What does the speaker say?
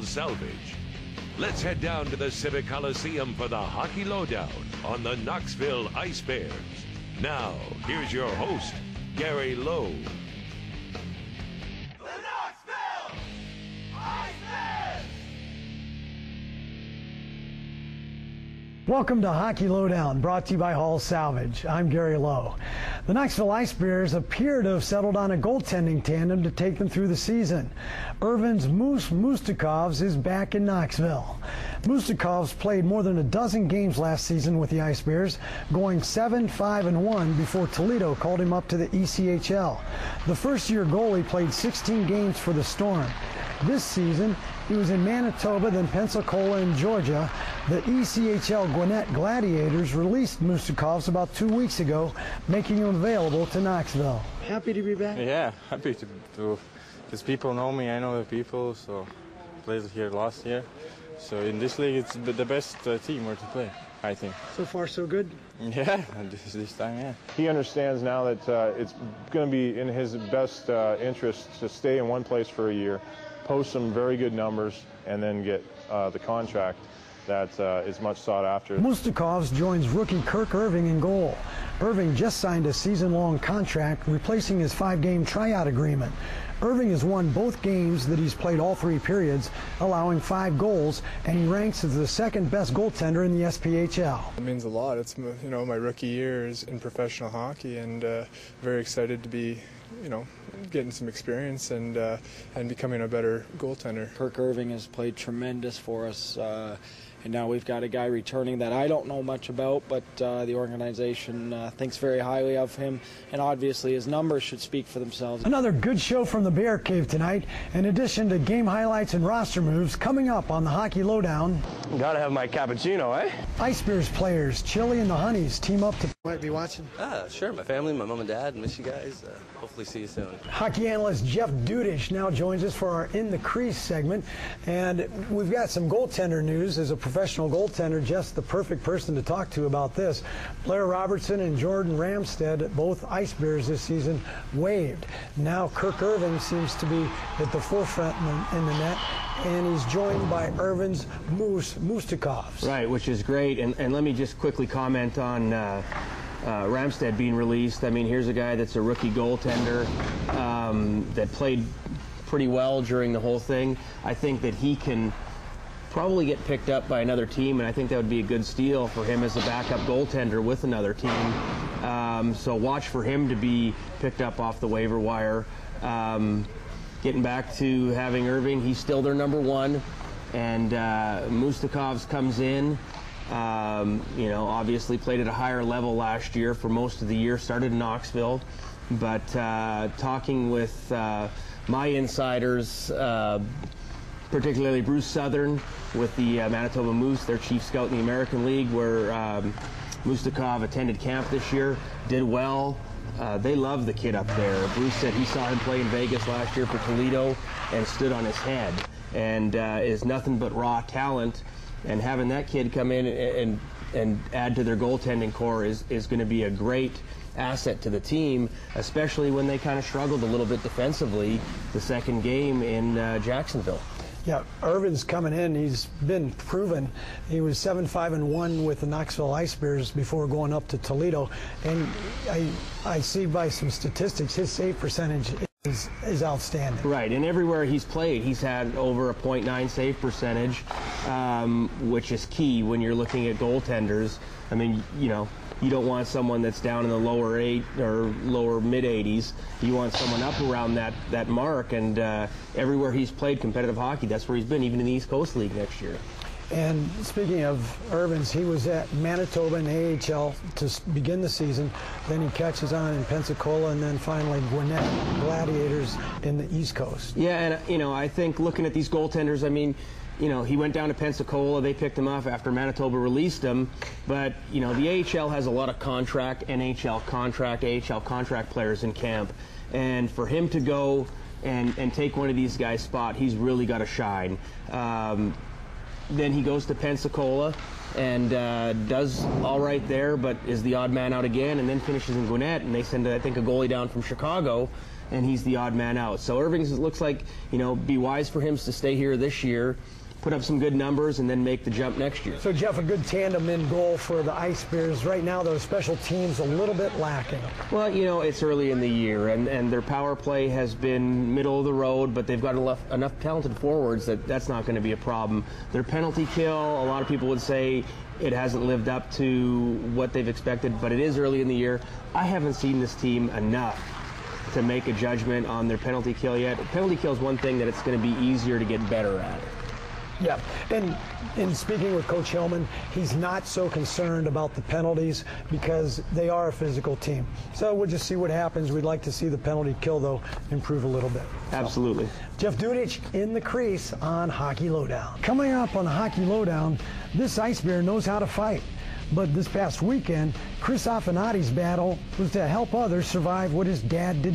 Salvage. Let's head down to the Civic Coliseum for the Hockey Lowdown on the Knoxville Ice Bears. Now, here's your host, Gary Lowe. The Knoxville Ice Bears! Welcome to Hockey Lowdown, brought to you by Hall Salvage. I'm Gary Lowe. The Knoxville Ice Bears appear to have settled on a goaltending tandem to take them through the season. Ervins Mustukovs is back in Knoxville. Mustukovs played more than a dozen games last season with the Ice Bears, going 7-5-1 before Toledo called him up to the ECHL. The first-year goalie played 16 games for the Storm. This season, he was in Manitoba, then Pensacola and Georgia. The ECHL Gwinnett Gladiators released Mustukovs about 2 weeks ago, making him available to Knoxville. Happy to be back? Yeah, happy to because people know me, I know the people, so played here last year. So in this league, it's the best team where to play, I think. So far, so good? Yeah, this time, yeah. He understands now that it's going to be in his best interest to stay in one place for a year, post some very good numbers, and then get the contract that is much sought after. Mustukovs joins rookie Kirk Irving in goal. Irving just signed a season-long contract, replacing his 5-game tryout agreement. Irving has won both games that he's played all 3 periods, allowing 5 goals, and he ranks as the second-best goaltender in the SPHL. It means a lot. It's, my rookie year is in professional hockey, and very excited to be, getting some experience and becoming a better goaltender. Kirk Irving has played tremendous for us, and now we've got a guy returning that I don't know much about, but the organization thinks very highly of him, and obviously his numbers should speak for themselves. Another good show from the Bear Cave tonight, in addition to game highlights and roster moves coming up on the Hockey Lowdown. Gotta have my cappuccino, eh? Ice Bears players Chili and the Honeys team up to... Might be watching. Sure, my family, my mom and dad, miss you guys. Hopefully see you soon. Hockey analyst Jeff Dudish now joins us for our In the Crease segment, and we've got some goaltender news. As a professional goaltender, Jeff's the perfect person to talk to about this. Blair Robertson and Jordan Ramstead, both Ice Bears this season, waived. Now Kirk Irving seems to be at the forefront in the net, and he's joined by Ervins Mustukovs. Right, which is great. And let me just quickly comment on Ramstead being released. I mean, here's a guy that's a rookie goaltender that played pretty well during the whole thing. I think that he can probably get picked up by another team, and I think that would be a good steal for him as a backup goaltender with another team. So watch for him to be picked up off the waiver wire. Getting back to having Irving, he's still their number 1, and Mustukovs comes in. Obviously played at a higher level last year for most of the year, started in Knoxville, but talking with my insiders, particularly Bruce Southern with the Manitoba Moose, their chief scout in the American League, where Mustukov attended camp this year, did well. They love the kid up there. Bruce said he saw him play in Vegas last year for Toledo and stood on his head, and is nothing but raw talent. And having that kid come in and add to their goaltending core is going to be a great asset to the team, especially when they kind of struggled a little bit defensively the second game in Jacksonville. Yeah, Irvin's coming in. He's been proven. He was 7-5-1 with the Knoxville Ice Bears before going up to Toledo. And I see by some statistics, his save percentage is outstanding. Right, and everywhere he's played, he's had over a .9 save percentage, which is key when you're looking at goaltenders. I mean, you don't want someone that's down in the lower 8 or lower mid-80s. You want someone up around that mark, and everywhere he's played competitive hockey, that's where he's been, even in the East Coast League next year. And speaking of Ervins, he was at Manitoba in AHL to begin the season. Then he catches on in Pensacola, and then finally Gwinnett Gladiators in the East Coast. Yeah, and I think looking at these goaltenders, I mean, he went down to Pensacola. They picked him up after Manitoba released him. But, the AHL has a lot of contract, NHL contract, AHL contract players in camp. And for him to go and take one of these guys' spot, he's really got to shine. Then he goes to Pensacola and does all right there, but is the odd man out again, and then finishes in Gwinnett. And they send, I think, a goalie down from Chicago. and he's the odd man out. So Ervins, it looks like, be wise for him to stay here this year, put up some good numbers, and then make the jump next year. So, Jeff, a good tandem in goal for the Ice Bears. Right now, those special teams a little bit lacking. Well, it's early in the year, and their power play has been middle of the road, but they've got enough talented forwards that's not going to be a problem. Their penalty kill, a lot of people would say it hasn't lived up to what they've expected, but it is early in the year. I haven't seen this team enough to make a judgment on their penalty kill yet. Penalty kill is one thing that it's going to be easier to get better at. Yeah, and in speaking with Coach Hillman, he's not so concerned about the penalties because they are a physical team. So we'll just see what happens. We'd like to see the penalty kill, though, improve a little bit. Absolutely. Jeff Dudich in the crease on Hockey Lowdown. Coming up on the Hockey Lowdown, this Ice Bear knows how to fight. But this past weekend, Chris Affinati's battle was to help others survive what his dad did.